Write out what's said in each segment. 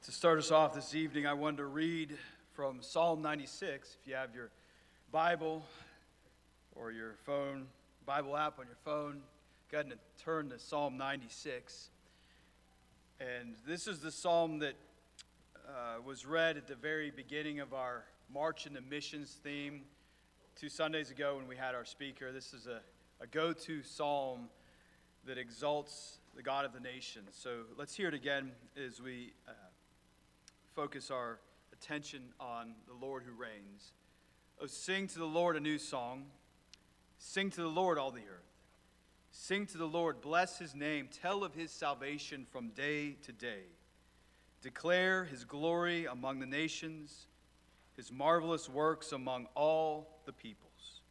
To start us off this evening, I wanted to read from Psalm 96. If you have your Bible or your phone, Bible app on your phone, go ahead and turn to Psalm 96. And this is the psalm that was read at the very beginning of our March into Missions theme 2 Sundays ago when we had our speaker. This is a go-to psalm that exalts the God of the nations. So let's hear it again as we focus our attention on the Lord who reigns. Oh, sing to the Lord a new song. Sing to the Lord, all the earth. Sing to the Lord, bless his name. Tell of his salvation from day to day. Declare his glory among the nations, his marvelous works among all the peoples.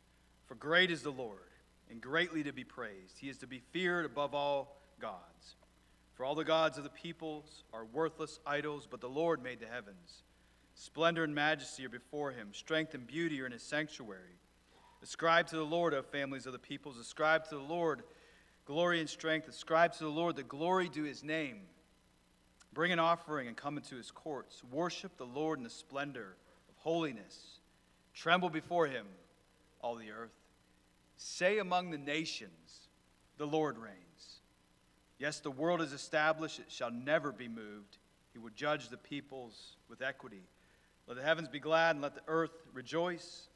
For great is the Lord, and greatly to be praised. He is to be feared above all gods. For all the gods of the peoples are worthless idols, but the Lord made the heavens. Splendor and majesty are before him. Strength and beauty are in his sanctuary. Ascribe to the Lord, O families of the peoples. Ascribe to the Lord glory and strength. Ascribe to the Lord the glory due his name. Bring an offering and come into his courts. Worship the Lord in the splendor of holiness. Tremble before him, all the earth. Say among the nations, the Lord reigns. Yes, the world is established, it shall never be moved. He will judge the peoples with equity. Let the heavens be glad, and let the earth rejoice.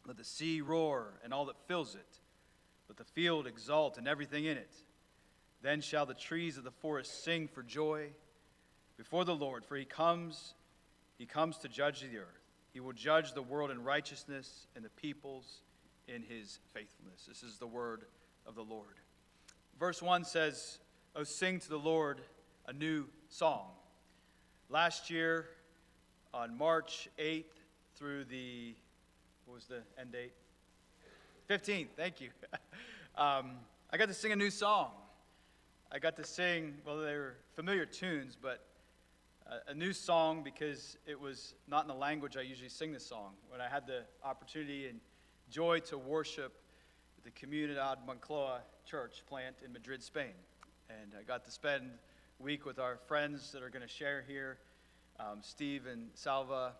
Let the sea roar, and all that fills it. Let the field exult, and everything in it. Then shall the trees of the forest sing for joy before the Lord, for he comes to judge the earth. He will judge the world in righteousness, and the peoples in his faithfulness. This is the word of the Lord. Verse 1 says, "Oh, sing to the Lord a new song." Last year, on March 8th through what was the end date? 15th, thank you. I got to sing a new song. I got to sing, well, they were familiar tunes, but a new song because it was not in the language I usually sing this song. When I had the opportunity and joy to worship at the Comunidad Moncloa church plant in Madrid, Spain. And I got to spend a week with our friends that are going to share here, Steve and Salva,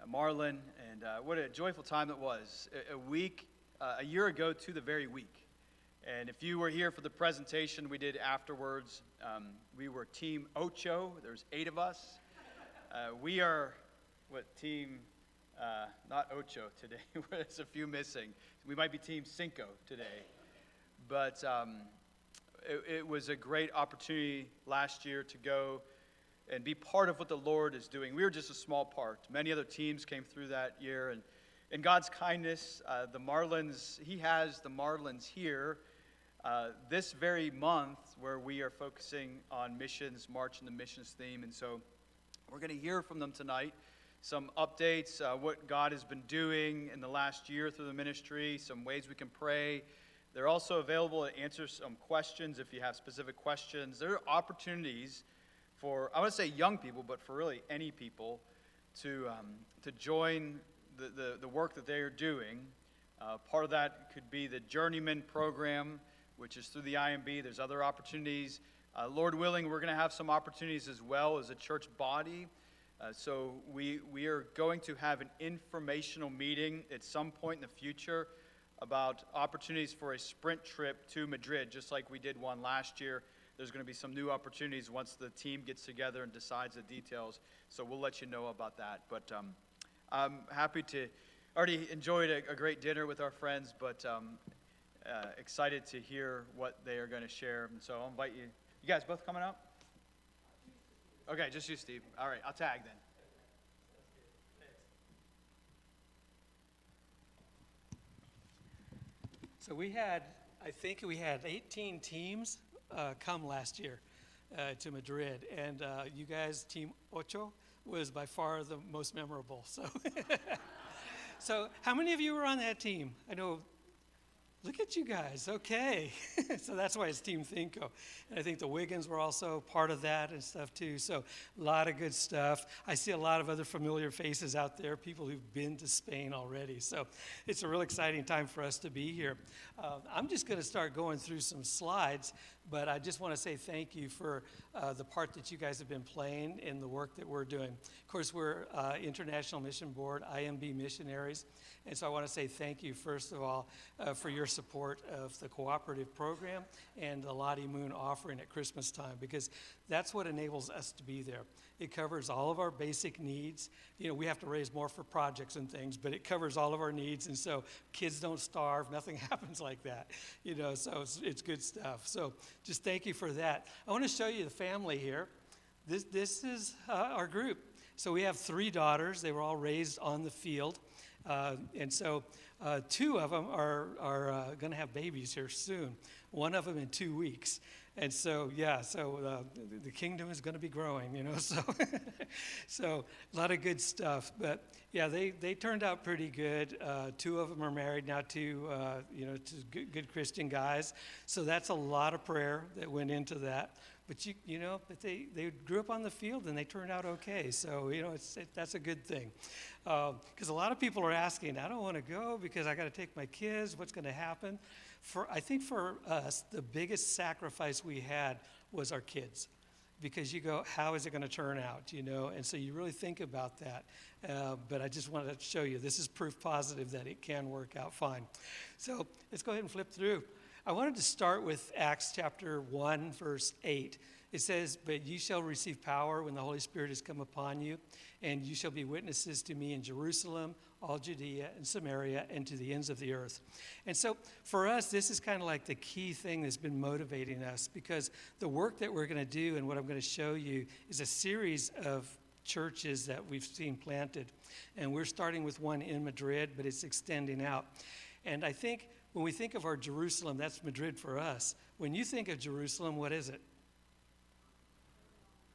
Marlon, and what a joyful time it was. A year ago to the very week. And if you were here for the presentation we did afterwards, we were Team Ocho. There's 8 of us. We are, team, not Ocho today. There's a few missing. We might be Team Cinco today. But it was a great opportunity last year to go and be part of what the Lord is doing. We were just a small part. Many other teams came through that year. And in God's kindness, the Marlins, he has the Marlins here this very month where we are focusing on missions, March in the Missions theme. And so we're going to hear from them tonight. Some updates, what God has been doing in the last year through the ministry, some ways we can pray. They're also available to answer some questions if you have specific questions. There are opportunities for, I want to say young people, but for really any people to join the work that they are doing. Part of that could be the Journeyman program, which is through the IMB. There's other opportunities. Lord willing, we're going to have some opportunities as well as a church body. So we are going to have an informational meeting at some point in the future about opportunities for a sprint trip to Madrid, just like we did one last year. There's going to be some new opportunities once the team gets together and decides the details. So we'll let you know about that. But I'm happy to, already enjoyed a great dinner with our friends, but excited to hear what they are going to share. And so I'll invite you. You guys both coming up? Okay, just you, Steve. All right, I'll tag then. So I think we had 18 teams come last year to Madrid, and you guys, Team Ocho, was by far the most memorable. So, so how many of you were on that team? I know Look at you guys. Okay. So that's why it's Team Thinko. And I think the Wiggins were also part of that and stuff too. So a lot of good stuff. I see a lot of other familiar faces out there, people who've been to Spain already. So it's a real exciting time for us to be here. I'm just going to start going through some slides, but I just want to say thank you for the part that you guys have been playing in the work that we're doing. Of course, we're International Mission Board, IMB Missionaries. And so I want to say thank you, first of all, for your support of the cooperative program and the Lottie Moon offering at Christmas time, because that's what enables us to be there. It covers all of our basic needs. You know, we have to raise more for projects and things, but it covers all of our needs. And so kids don't starve. Nothing happens like that. You know, so it's good stuff. So just thank you for that. I want to show you the family here. This is our group. So we have 3 daughters. They were all raised on the field. And so 2 of them are going to have babies here soon. One of them in 2 weeks. And so, yeah, so the kingdom is going to be growing, you know. So a lot of good stuff. But, yeah, they turned out pretty good. 2 of them are married now to good Christian guys. So that's a lot of prayer that went into that. But but they grew up on the field and they turned out okay. So that's a good thing. Because a lot of people are asking, I don't want to go because I got to take my kids. What's going to happen? I think for us, the biggest sacrifice we had was our kids. Because you go, how is it going to turn out? And so you really think about that. But I just wanted to show you, this is proof positive that it can work out fine. So let's go ahead and flip through. I wanted to start with Acts chapter 1, verse 8. It says, "But you shall receive power when the Holy Spirit has come upon you, and you shall be witnesses to me in Jerusalem, all Judea and Samaria, and to the ends of the earth." And so for us, this is kind of like the key thing that's been motivating us, because the work that we're going to do and what I'm going to show you is a series of churches that we've seen planted. And we're starting with one in Madrid, but it's extending out. And I think when we think of our Jerusalem, that's Madrid for us. When you think of Jerusalem, what is it?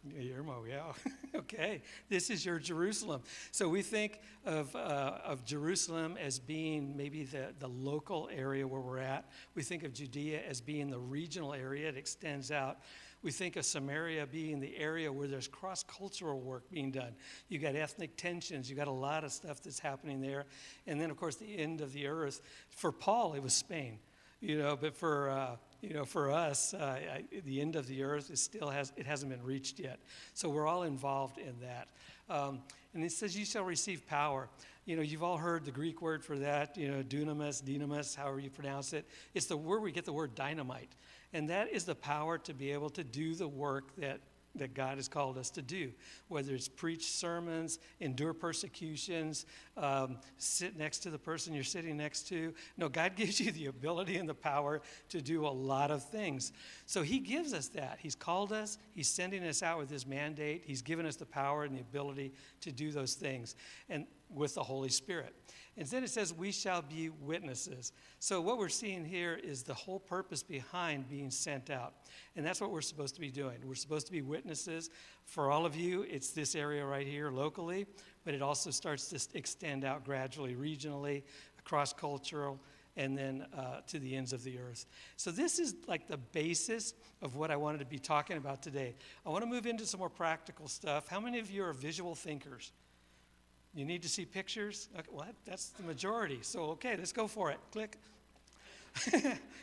Yermo, yeah. Okay, this is your Jerusalem. So we think of Jerusalem as being maybe the local area where we're at. We think of Judea as being the regional area. It extends out. We think of Samaria being the area where there's cross-cultural work being done. You got ethnic tensions. You got a lot of stuff that's happening there. And then, of course, the end of the earth. For Paul, it was Spain. But for us, the end of the earth it hasn't been reached yet. So we're all involved in that. And it says, "You shall receive power." You've all heard the Greek word for that. Dynamis, however you pronounce it. It's the word we get the word dynamite. And that is the power to be able to do the work that God has called us to do, whether it's preach sermons, endure persecutions, sit next to the person you're sitting next to. No, God gives you the ability and the power to do a lot of things. So he gives us that. He's called us. He's sending us out with his mandate. He's given us the power and the ability to do those things, and with the Holy Spirit. And then it says, "We shall be witnesses." So what we're seeing here is the whole purpose behind being sent out. And that's what we're supposed to be doing. We're supposed to be witnesses. For all of you, it's this area right here locally, but it also starts to extend out gradually, regionally, cross-cultural, and then to the ends of the earth. So this is like the basis of what I wanted to be talking about today. I want to move into some more practical stuff. How many of you are visual thinkers? You need to see pictures? Okay, well, that's the majority. So, okay, let's go for it. Click.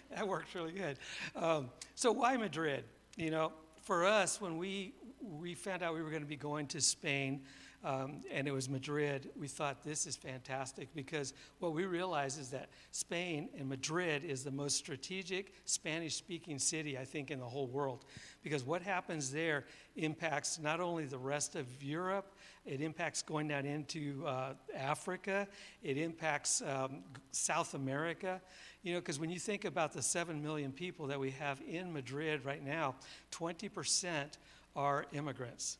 That works really good. So why Madrid? For us, when we found out we were going to be going to Spain, and it was Madrid, we thought this is fantastic, because what we realized is that Spain and Madrid is the most strategic Spanish-speaking city, I think, in the whole world. Because what happens there impacts not only the rest of Europe, it impacts going down into Africa, it impacts South America. Because when you think about the 7 million people that we have in Madrid right now, 20% are immigrants.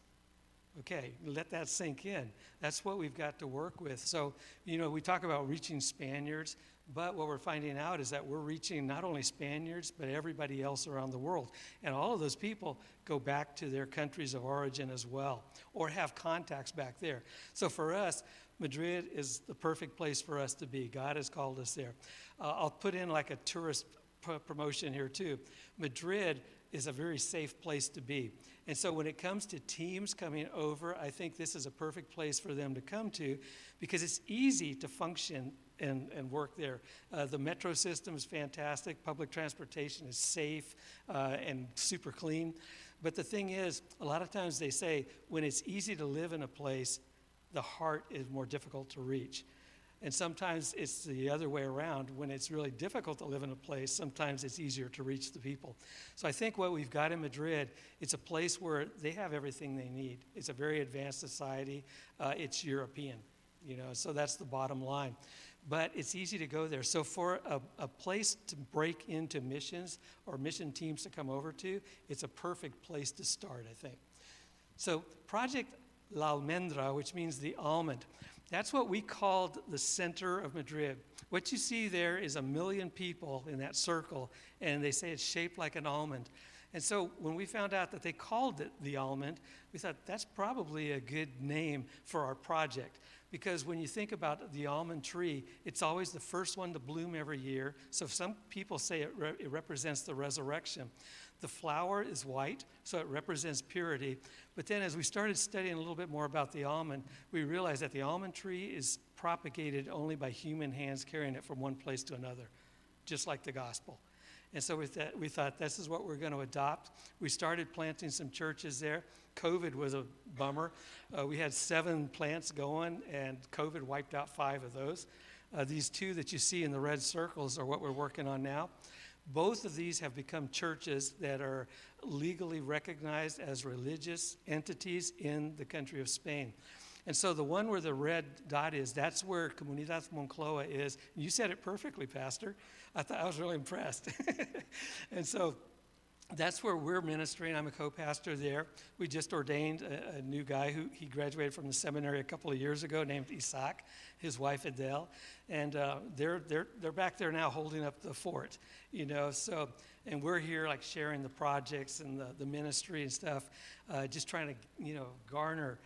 Okay, let that sink in. That's what we've got to work with. So, we talk about reaching Spaniards, but what we're finding out is that we're reaching not only Spaniards, but everybody else around the world. And all of those people go back to their countries of origin as well, or have contacts back there. So for us, Madrid is the perfect place for us to be. God has called us there. I'll put in like a tourist promotion here too. Madrid is a very safe place to be. And so when it comes to teams coming over, I think this is a perfect place for them to come to because it's easy to function and work there. The metro system is fantastic. Public transportation is safe and super clean. But the thing is, a lot of times they say when it's easy to live in a place, the heart is more difficult to reach. And sometimes it's the other way around. When it's really difficult to live in a place, sometimes it's easier to reach the people. So I think what we've got in Madrid, it's a place where they have everything they need. It's a very advanced society. It's European, so that's the bottom line. But it's easy to go there. So for a place to break into missions or mission teams to come over to, it's a perfect place to start, I think. So Project La Almendra, which means the almond, that's what we called the center of Madrid. What you see there is 1 million people in that circle, and they say it's shaped like an almond. And so when we found out that they called it the almond, we thought that's probably a good name for our project. Because when you think about the almond tree, it's always the first one to bloom every year. So some people say it represents the resurrection. The flower is white, so it represents purity. But then as we started studying a little bit more about the almond, we realized that the almond tree is propagated only by human hands carrying it from one place to another, just like the gospel. And so we thought this is what we're going to adopt. We started planting some churches there. COVID was a bummer. We had 7 plants going, and COVID wiped out 5 of those. These 2 that you see in the red circles are what we're working on now. Both of these have become churches that are legally recognized as religious entities in the country of Spain. And so the one where the red dot is, that's where Comunidad Moncloa is. You said it perfectly, Pastor. I was really impressed. And so that's where we're ministering. I'm a co-pastor there. We just ordained a new guy he graduated from the seminary a couple of years ago named Isaac, his wife Adele. And they're back there now holding up the fort, So, and we're here like sharing the projects and the ministry and stuff, just trying to, garner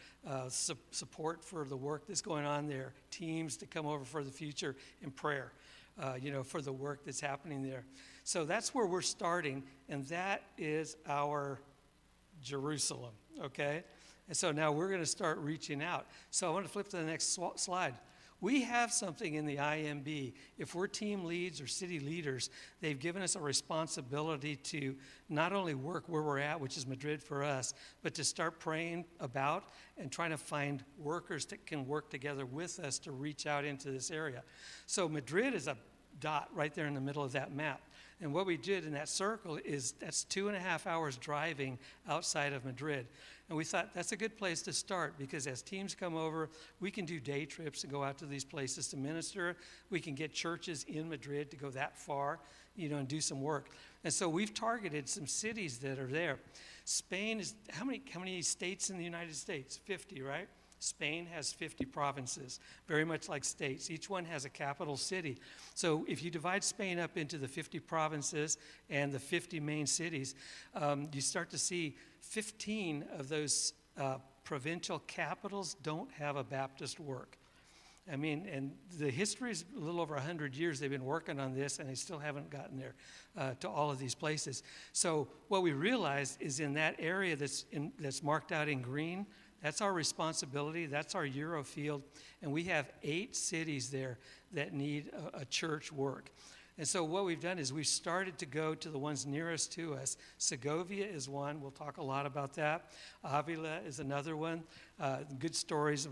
support for the work that's going on there, teams to come over for the future in prayer, for the work that's happening there. So that's where we're starting, and that is our Jerusalem, okay? And so now we're going to start reaching out. So I want to flip to the next slide. We have something in the IMB. If we're team leads or city leaders, they've given us a responsibility to not only work where we're at, which is Madrid for us, but to start praying about and trying to find workers that can work together with us to reach out into this area. So Madrid is a dot right there in the middle of that map. And what we did in that circle is that's 2.5 hours driving outside of Madrid. And we thought that's a good place to start because as teams come over, we can do day trips and go out to these places to minister. We can get churches in Madrid to go that far, and do some work. And so we've targeted some cities that are there. Spain is, how many states in the United States? 50, right? Spain has 50 provinces, very much like states. Each one has a capital city. So if you divide Spain up into the 50 provinces and the 50 main cities, you start to see 15 of those provincial capitals don't have a Baptist work. I mean, and the history is a little over 100 years they've been working on this, and they still haven't gotten there to all of these places. So what we realized is in that area that's marked out in green, that's our responsibility. That's our Eurofield. And we have 8 cities there that need a church work. And so what we've done is we've started to go to the ones nearest to us. Segovia is one. We'll talk a lot about that. Avila is another one. Good stories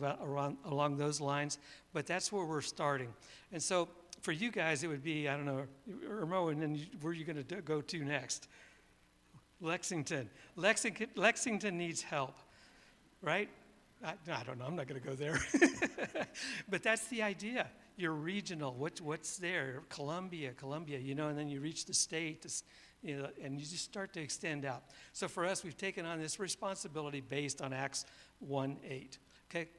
along those lines. But that's where we're starting. And so for you guys, it would be, I don't know, Irmo, and then where are you going to go to next? Lexington. Lexington needs help. Right? I don't know. I'm not going to go there. But that's the idea. You're regional. What's there? Columbia, and then you reach the state, and you just start to extend out. So for us, we've taken on this responsibility based on Acts 1:8. Okay?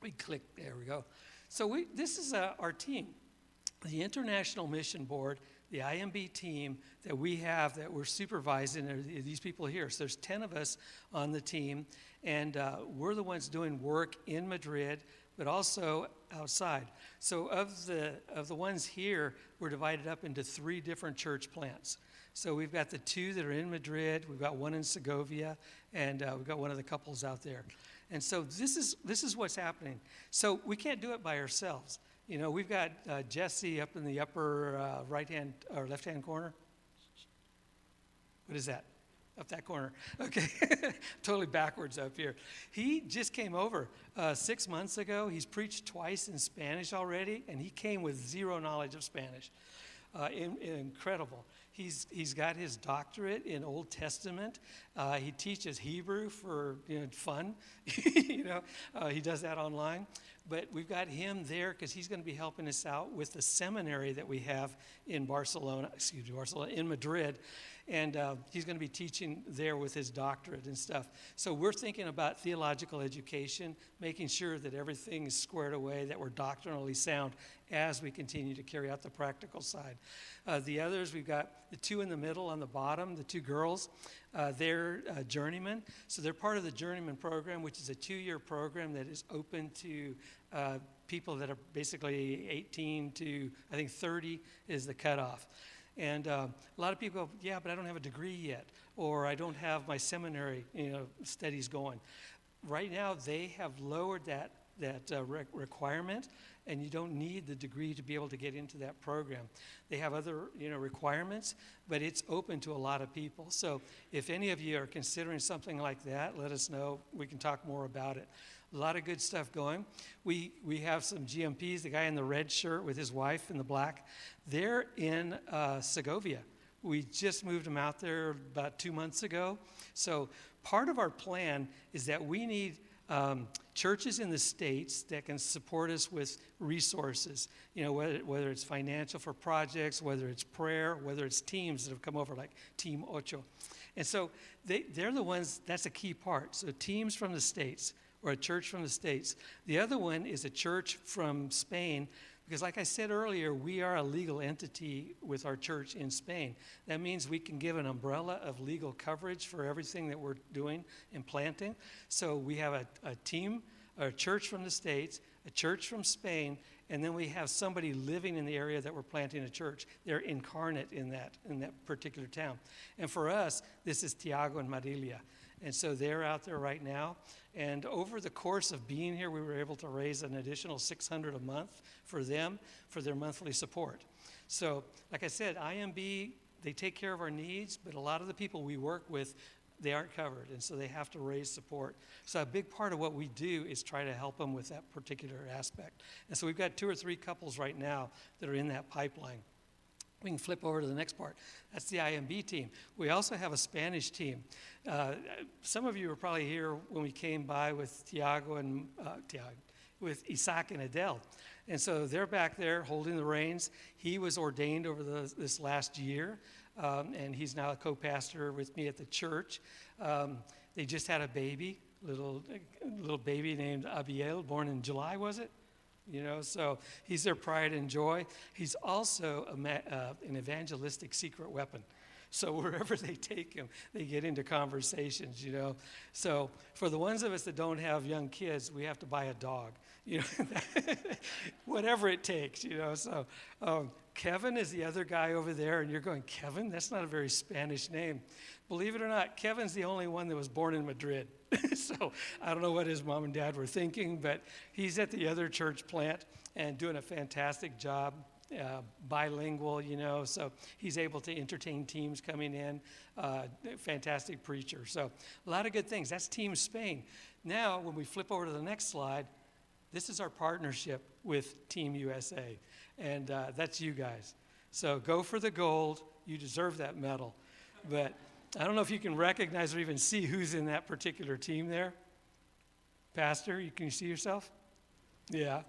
We click. There we go. So this is our team. The International Mission Board, the IMB team that we have that we're supervising are these people here. So there's 10 of us on the team, and we're the ones doing work in Madrid. but also outside. So of the ones here, we're divided up into 3 different church plants. So we've got the 2 that are in Madrid, we've got one in Segovia, and we've got one of the couples out there. And so this is what's happening. So we can't do it by ourselves. You know, we've got Jesse up in the upper right-hand or left-hand corner. What is that? Up that corner. Okay. Totally backwards up here. He just came over 6 months ago. He's preached twice in Spanish already, and he came with 0 knowledge of Spanish. Incredible. He's got his doctorate in Old Testament. He teaches Hebrew for fun. He does that online. But we've got him there because he's going to be helping us out with the seminary that we have in in Madrid. And he's going to be teaching there with his doctorate and stuff. So we're thinking about theological education, making sure that everything is squared away, that we're doctrinally sound as we continue to carry out the practical side. The others, we've got the 2 in the middle on the bottom, the 2 girls. They're journeymen. So they're part of the journeyman program, which is a 2-year program that is open to people that are basically 18 to, I think, 30 is the cutoff. And a lot of people go, yeah, but I don't have a degree yet, or I don't have my seminary studies going. Right now, they have lowered that requirement, and you don't need the degree to be able to get into that program. They have other requirements, but it's open to a lot of people. So if any of you are considering something like that, let us know. We can talk more about it. A lot of good stuff going. We have some GMPs, the guy in the red shirt with his wife in the black. They're in Segovia. We just moved them out there about 2 months ago. So part of our plan is that we need churches in the States that can support us with resources, whether it's financial for projects, whether it's prayer, whether it's teams that have come over like Team Ocho. And so they're the ones, that's a key part. So teams from the States, or a church from the States. The other one is a church from Spain, because like I said earlier, we are a legal entity with our church in Spain. That means we can give an umbrella of legal coverage for everything that we're doing and planting. So we have a team, a church from the States, a church from Spain, and then we have somebody living in the area that we're planting a church. They're incarnate in that particular town. And for us, this is Tiago and Marilia. And so they're out there right now. And over the course of being here, we were able to raise an additional $600 a month for them, for their monthly support. So, like I said, IMB, they take care of our needs, but a lot of the people we work with, they aren't covered, and so they have to raise support. So a big part of what we do is try to help them with that particular aspect. And so we've got 2 or 3 couples right now that are in that pipeline. We can flip over to the next part. That's the IMB team. We also have a Spanish team. Some of you were probably here when we came by with with Isaac and Adele. And so they're back there holding the reins. He was ordained over this last year, and he's now a co-pastor with me at the church. They just had a baby, little baby named Abiel, born in July, was it? So he's their pride and joy. He's also an evangelistic secret weapon. So wherever they take him, they get into conversations, So for the ones of us that don't have young kids, we have to buy a dog, whatever it takes, So Kevin is the other guy over there, and you're going, Kevin? That's not a very Spanish name. Believe it or not, Kevin's the only one that was born in Madrid. So I don't know what his mom and dad were thinking, but he's at the other church plant and doing a fantastic job, bilingual, so he's able to entertain teams coming in, fantastic preacher. So a lot of good things. That's Team Spain. Now, when we flip over to the next slide, this is our partnership with Team USA, and that's you guys. So go for the gold. You deserve that medal. But I don't know if you can recognize or even see who's in that particular team there. Pastor, can you see yourself? Yeah.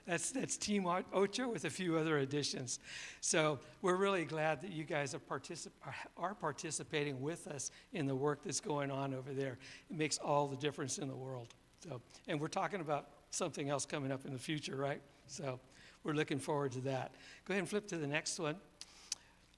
That's Team Ocho with a few other additions. So we're really glad that you guys are participating with us in the work that's going on over there. It makes all the difference in the world. So, and we're talking about something else coming up in the future, right? So we're looking forward to that. Go ahead and flip to the next one.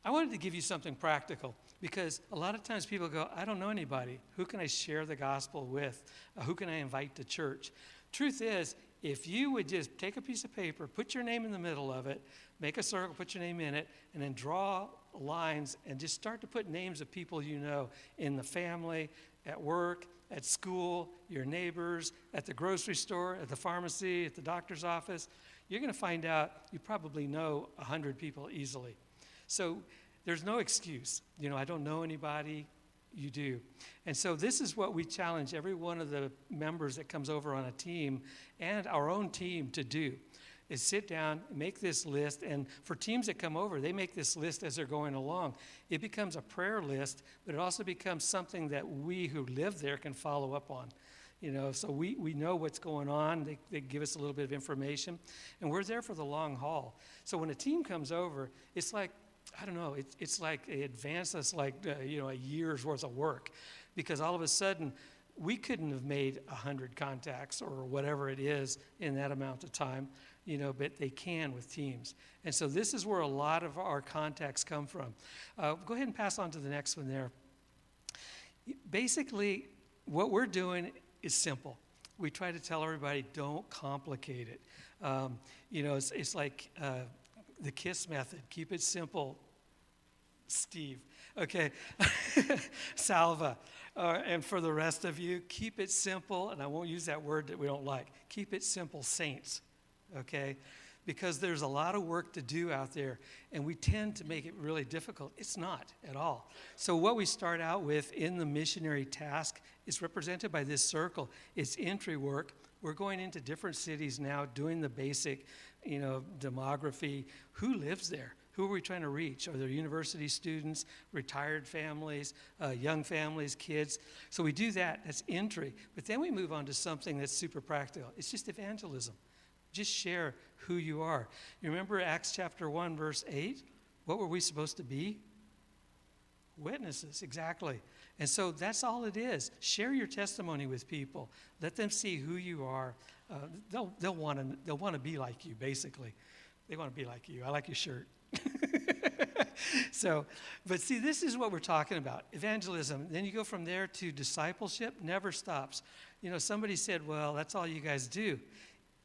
I wanted to give you something practical because a lot of times people go, I don't know anybody. Who can I share the gospel with? Who can I invite to church? Truth is, if you would just take a piece of paper, put your name in the middle of it, make a circle, put your name in it, and then draw lines and just start to put names of people you know in the family, at work, at school, your neighbors, at the grocery store, at the pharmacy, at the doctor's office, you're going to find out you probably know 100 people easily. So there's no excuse. I don't know anybody. You do. And so this is what we challenge every one of the members that comes over on a team and our own team to do, is sit down, make this list. And for teams that come over, they make this list as they're going along. It becomes a prayer list, but it also becomes something that we who live there can follow up on. So we know what's going on. They give us a little bit of information, and we're there for the long haul. So when a team comes over, it's like, I don't know, it's like it advances like, a year's worth of work, because all of a sudden we couldn't have made 100 contacts or whatever it is in that amount of time, but they can with teams. And so this is where a lot of our contacts come from. Go ahead and pass on to the next one there. Basically, what we're doing is simple. We try to tell everybody, don't complicate it. It's like the KISS method. Keep it simple, Steve. Okay. Salva. And for the rest of you, keep it simple. And I won't use that word that we don't like. Keep it simple, saints. Okay? Because there's a lot of work to do out there, and we tend to make it really difficult. It's not at all. So what we start out with in the missionary task is represented by this circle. It's entry work. We're going into different cities now, doing the basic, demography. Who lives there? Who are we trying to reach? Are there university students, retired families, young families, kids? So we do that. That's entry. But then we move on to something that's super practical. It's just evangelism. Just share who you are. You remember Acts chapter 1, verse 8? What were we supposed to be? Witnesses, exactly. And so that's all it is. Share your testimony with people. Let them see who you are. They'll want to be like you, basically. They want to be like you. I like your shirt. But see, this is what we're talking about, evangelism. Then you go from there to discipleship, never stops. Somebody said, well, that's all you guys do.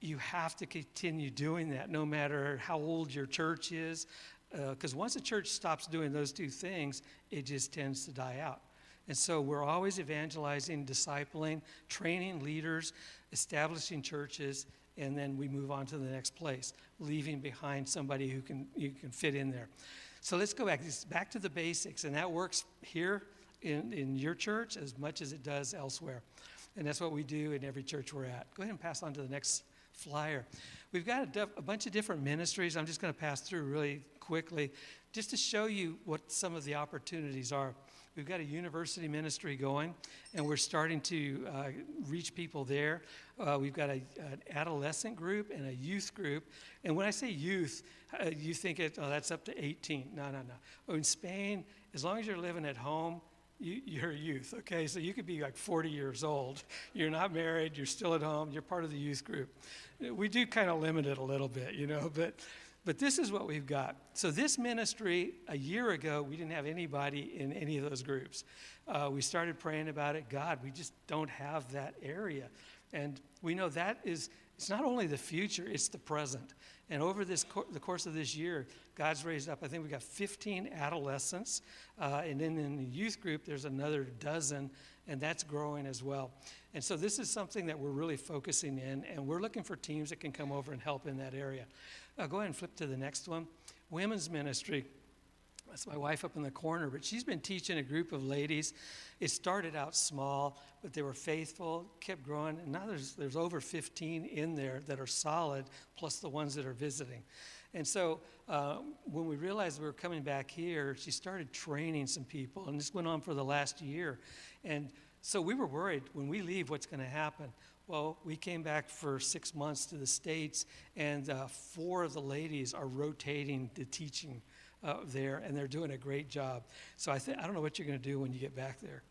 You have to continue doing that no matter how old your church is, because once a church stops doing those two things, it just tends to die out. And so we're always evangelizing, discipling, training leaders, establishing churches, and then we move on to the next place, leaving behind somebody you can fit in there. So let's go back. It's back to the basics, and that works here in your church as much as it does elsewhere. And that's what we do in every church we're at. Go ahead and pass on to the next flyer. We've got a bunch of different ministries. I'm just going to pass through really quickly just to show you what some of the opportunities are. We've got a university ministry going, and we're starting to reach people there. We've got an adolescent group and a youth group. And when I say youth, you think that's up to 18. No. In Spain, as long as you're living at home, you're a youth, okay? So you could be like 40 years old. You're not married. You're still at home. You're part of the youth group. We do kind of limit it a little bit, but this is what we've got. So this ministry, a year ago, we didn't have anybody in any of those groups. We started praying about it. God, we just don't have that area. And we know that it's not only the future, it's the present. And over the course of this year, God's raised up, I think we got 15 adolescents. And then in the youth group, there's another dozen, and that's growing as well. And so this is something that we're really focusing in, and we're looking for teams that can come over and help in that area. Go ahead and flip to the next one. Women's ministry. That's my wife up in the corner, but she's been teaching a group of ladies. It started out small, but they were faithful, kept growing, and now there's over 15 in there that are solid, plus the ones that are visiting. And so when we realized we were coming back here, she started training some people, and this went on for the last year. And so we were worried, when we leave, what's going to happen? Well, we came back for 6 months to the States, and 4 of the ladies are rotating the teaching there, and they're doing a great job. So I don't know what you're going to do when you get back there.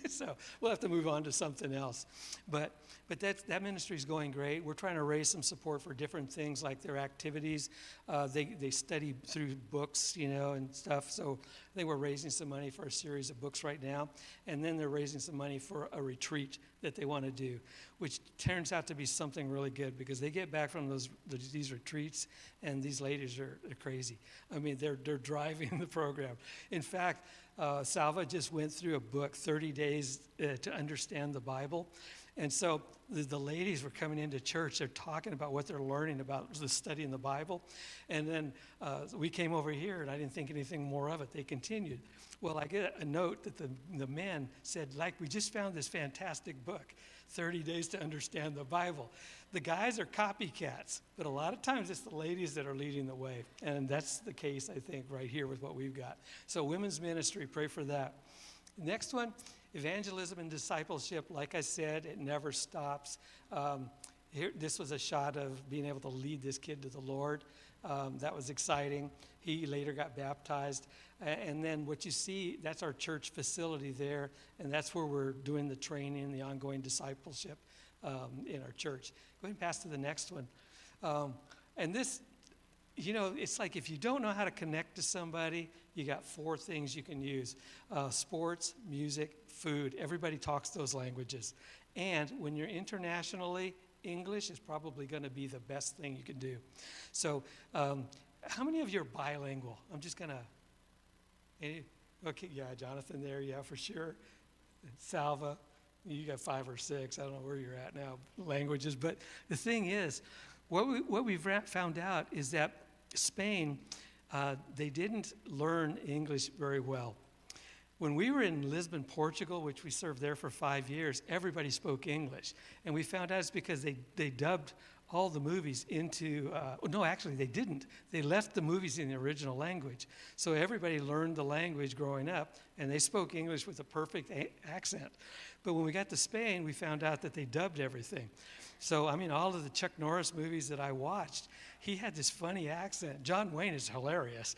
So we'll have to move on to something else. But that ministry is going great. We're trying to raise some support for different things like their activities. They study through books, and stuff. So I think we're raising some money for a series of books right now. And then they're raising some money for a retreat that they want to do, which turns out to be something really good because they get back from these retreats and these ladies are crazy. I mean, they're driving the program. In fact, Salva just went through a book, 30 Days to Understand the Bible. And so the ladies were coming into church. They're talking about what they're learning about the study in the Bible. And then we came over here, and I didn't think anything more of it. They continued. Well, I get a note that the men said, like, we just found this fantastic book, 30 Days to Understand the Bible. The guys are copycats, but a lot of times it's the ladies that are leading the way. And that's the case, I think, right here with what we've got. So women's ministry, pray for that. Next one, evangelism and discipleship. Like I said, it never stops. This was a shot of being able to lead this kid to the Lord. That was exciting. He later got baptized. And then what you see, that's our church facility there, and that's where we're doing the training, the ongoing discipleship in our church. Go ahead and pass to the next one. And this, it's like if you don't know how to connect to somebody, you got 4 things you can use. Sports, music, food. Everybody talks those languages. And when you're internationally, English is probably going to be the best thing you can do. So how many of you are bilingual? I'm just going to... Okay, yeah, Jonathan there, yeah, for sure. Salva, you got 5 or 6. I don't know where you're at now, languages. But the thing is, what we've found out is that Spain, they didn't learn English very well. When we were in Lisbon, Portugal, which we served there for 5 years, everybody spoke English. And we found out it's because they dubbed all the movies into, no, actually they didn't. They left the movies in the original language. So everybody learned the language growing up, and they spoke English with a perfect accent. But when we got to Spain, we found out that they dubbed everything. So, I mean, all of the Chuck Norris movies that I watched, he had this funny accent. John Wayne is hilarious,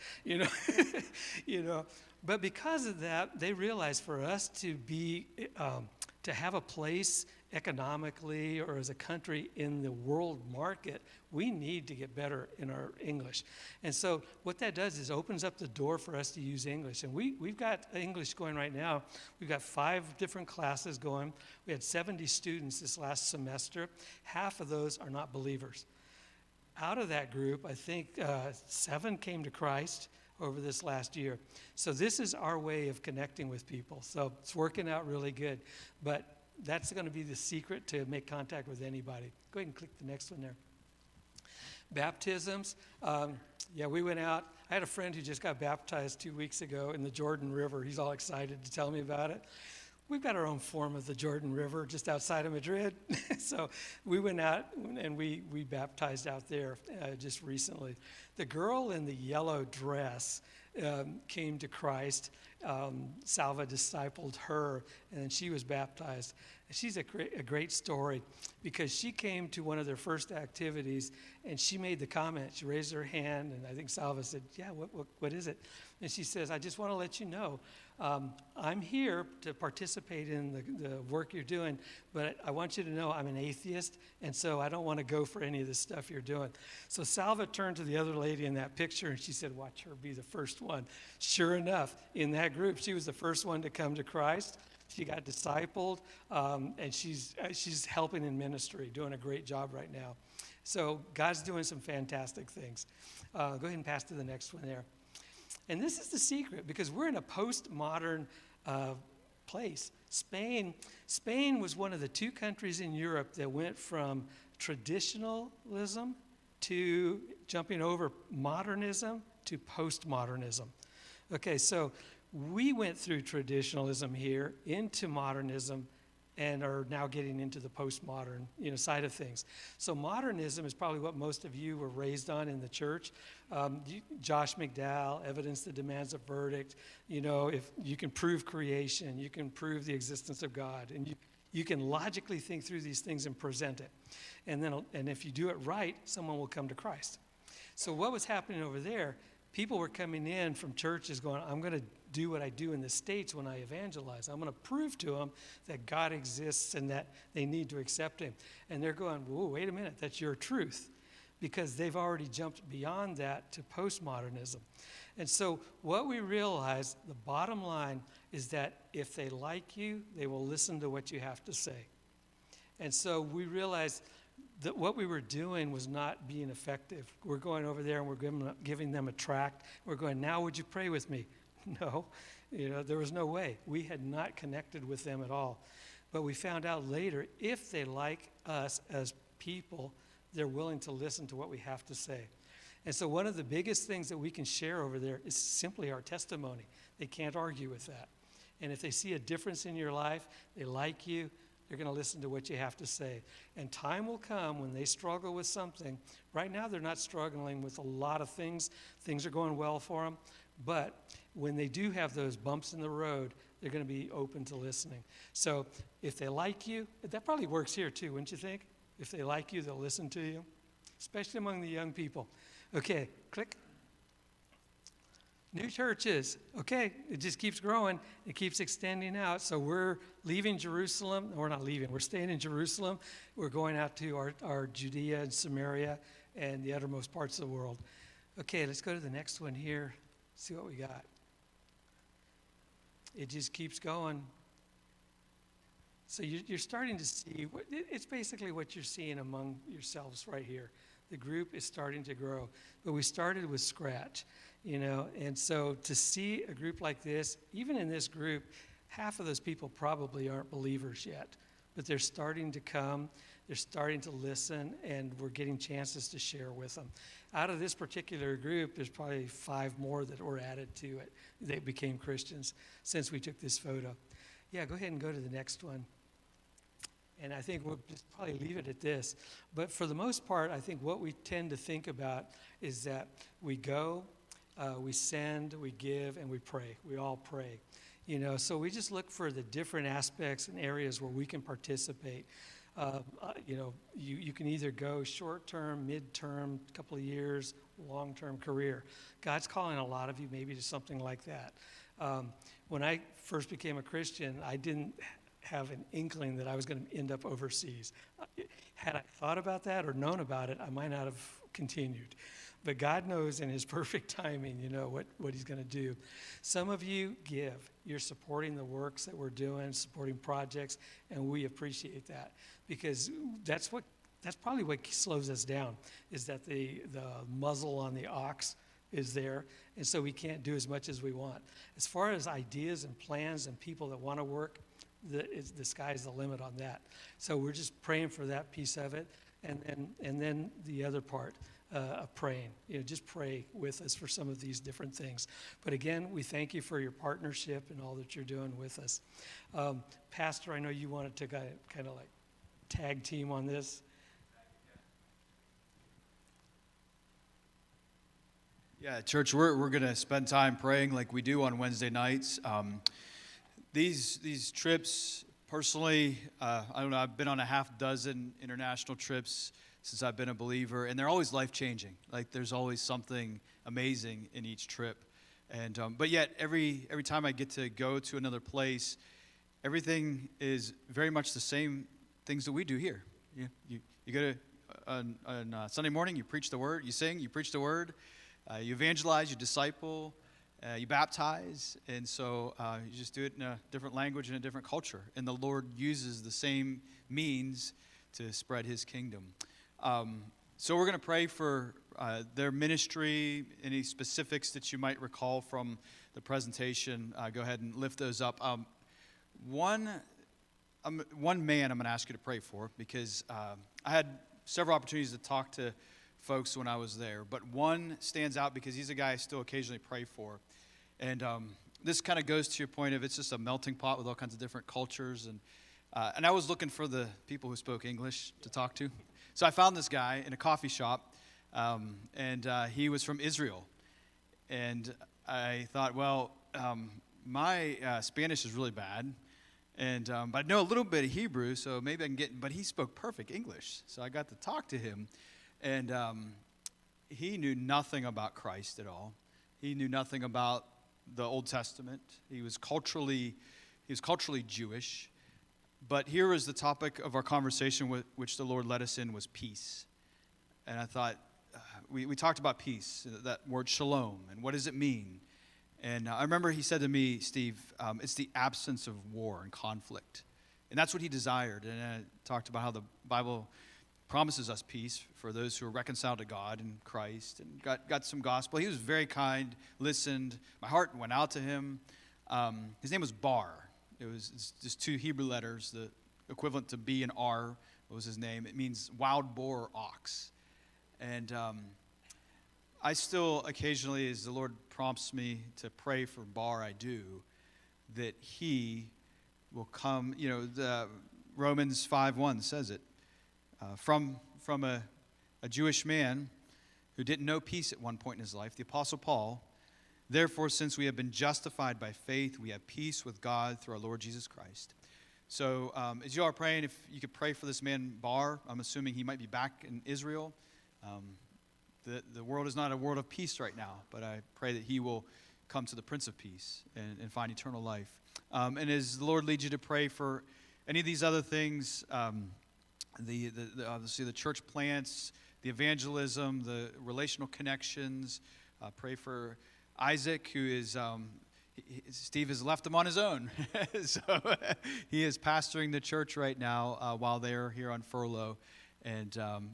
But because of that, they realized for us to be, to have a place economically or as a country in the world market, we need to get better in our English. And so what that does is opens up the door for us to use English. And we've got English going right now. We've got 5 different classes going. We had 70 students this last semester. Half of those are not believers. Out of that group, I think 7 came to Christ over this last year. So this is our way of connecting with people. So it's working out really good. But that's going to be the secret to make contact with anybody. Go ahead and click the next one there. Baptisms. We went out. I had a friend who just got baptized 2 weeks ago in the Jordan River. He's all excited to tell me about it. We've got our own form of the Jordan River just outside of Madrid. So we went out and we baptized out there just recently. The girl in the yellow dress came to Christ. Salva discipled her, and she was baptized. And she's a great story because she came to one of their first activities, and she made the comment. She raised her hand, and I think Salva said, yeah, what is it? And she says, I just want to let you know, I'm here to participate in the work you're doing, but I want you to know I'm an atheist, and so I don't want to go for any of the stuff you're doing. So Salva turned to the other lady in that picture, and she said, watch her be the first one. Sure enough, in that group, she was the first one to come to Christ. She got discipled, and she's helping in ministry, doing a great job right now. So God's doing some fantastic things. Go ahead and pass to the next one there. And this is the secret, because we're in a postmodern place. Spain was one of the 2 countries in Europe that went from traditionalism to jumping over modernism to postmodernism. Okay, so we went through traditionalism here into modernism and are now getting into the postmodern, side of things. So modernism is probably what most of you were raised on in the church. Josh McDowell, evidence that demands a verdict. If you can prove creation, you can prove the existence of God, and you can logically think through these things and present it. And if you do it right, someone will come to Christ. So what was happening over there? People were coming in from churches going, I'm going to do what I do in the States when I evangelize. I'm going to prove to them that God exists and that they need to accept him. And they're going, whoa, wait a minute, that's your truth. Because they've already jumped beyond that to postmodernism. And so what we realize, the bottom line, is that if they like you, they will listen to what you have to say. And so we realized that what we were doing was not being effective. We're going over there and we're giving them a tract. We're going, now would you pray with me? No, there was no way. We had not connected with them at all. But we found out later, if they like us as people, they're willing to listen to what we have to say. And so one of the biggest things that we can share over there is simply our testimony. They can't argue with that. And if they see a difference in your life, they like you, they're going to listen to what you have to say. And time will come when they struggle with something. Right now, they're not struggling with a lot of things. Things are going well for them. But when they do have those bumps in the road, they're going to be open to listening. So if they like you, that probably works here too, wouldn't you think? If they like you, they'll listen to you, especially among the young people. Okay, click. New churches. Okay, it just keeps growing. It keeps extending out. So we're leaving Jerusalem. We're not leaving. We're staying in Jerusalem. We're going out to our Judea and Samaria and the uttermost parts of the world. Okay, let's go to the next one here. See what we got. It just keeps going. So you're starting to see, it's basically what you're seeing among yourselves right here. The group is starting to grow. But we started with scratch, and so to see a group like this, even in this group, half of those people probably aren't believers yet. But they're starting to come, they're starting to listen, and we're getting chances to share with them. Out of this particular group, there's probably 5 more that were added to it. They became Christians since we took this photo. Yeah, go ahead and go to the next one. And I think we'll just probably leave it at this. But for the most part, I think what we tend to think about is that we go, we send, we give, and we pray. We all pray. So we just look for the different aspects and areas where we can participate. You can either go short-term, mid-term, couple of years, long-term career. God's calling a lot of you maybe to something like that. When I first became a Christian, I didn't have an inkling that I was going to end up overseas. Had I thought about that or known about it, I might not have continued. But God knows in his perfect timing, what he's going to do. Some of you give. You're supporting the works that we're doing, supporting projects, and we appreciate that because that's probably what slows us down, is that the muzzle on the ox is there, and so we can't do as much as we want. As far as ideas and plans and people that want to work, the sky's the limit on that. So we're just praying for that piece of it, and then the other part of praying. Just pray with us for some of these different things. But again, we thank you for your partnership and all that you're doing with us. Pastor, I know you wanted to kind of like tag team on this. Yeah, church, we're going to spend time praying like we do on Wednesday nights. These trips, personally, I don't know, I've been on a half dozen international trips since I've been a believer, and they're always life-changing. Like, there's always something amazing in each trip. And but yet, every time I get to go to another place, everything is very much the same things that we do here. You go to on Sunday morning, you preach the word, you sing, you preach the word, you evangelize, you disciple, you baptize, and so you just do it in a different language and a different culture. And the Lord uses the same means to spread his kingdom. So we're going to pray for their ministry, any specifics that you might recall from the presentation. Go ahead and lift those up. One man I'm going to ask you to pray for, because I had several opportunities to talk to folks when I was there, but one stands out because he's a guy I still occasionally pray for. And this kind of goes to your point of it's just a melting pot with all kinds of different cultures. And I was looking for the people who spoke English to talk to. So I found this guy in a coffee shop, and he was from Israel. And I thought, well, my Spanish is really bad, and but I know a little bit of Hebrew, so maybe I can get, but he spoke perfect English. So I got to talk to him, and he knew nothing about Christ at all. He knew nothing about the Old Testament. He was culturally Jewish. But here was the topic of our conversation, which the Lord led us in, was peace. And I thought, we talked about peace, that word shalom, and what does it mean? And I remember he said to me, Steve, it's the absence of war and conflict. And that's what he desired. And I talked about how the Bible promises us peace for those who are reconciled to God in Christ and got some gospel. He was very kind, listened. My heart went out to him. His name was Bar. It's just 2 Hebrew letters, the equivalent to B and R was his name. It means wild boar or ox. And I still occasionally, as the Lord prompts me to pray for Bar, I do, that he will come. The Romans 5:1 says it. From a Jewish man who didn't know peace at one point in his life, the Apostle Paul, therefore, since we have been justified by faith, we have peace with God through our Lord Jesus Christ. So as you are praying, if you could pray for this man, Bar, I'm assuming he might be back in Israel. The world is not a world of peace right now, but I pray that he will come to the Prince of Peace and find eternal life. And as the Lord leads you to pray for any of these other things, obviously the church plants, the evangelism, the relational connections, pray for Isaac, who is, Steve has left him on his own. So he is pastoring the church right now while they're here on furlough. And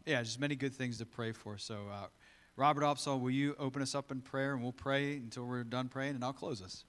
just many good things to pray for. So Robert Opsahl, will you open us up in prayer, and we'll pray until we're done praying, and I'll close us.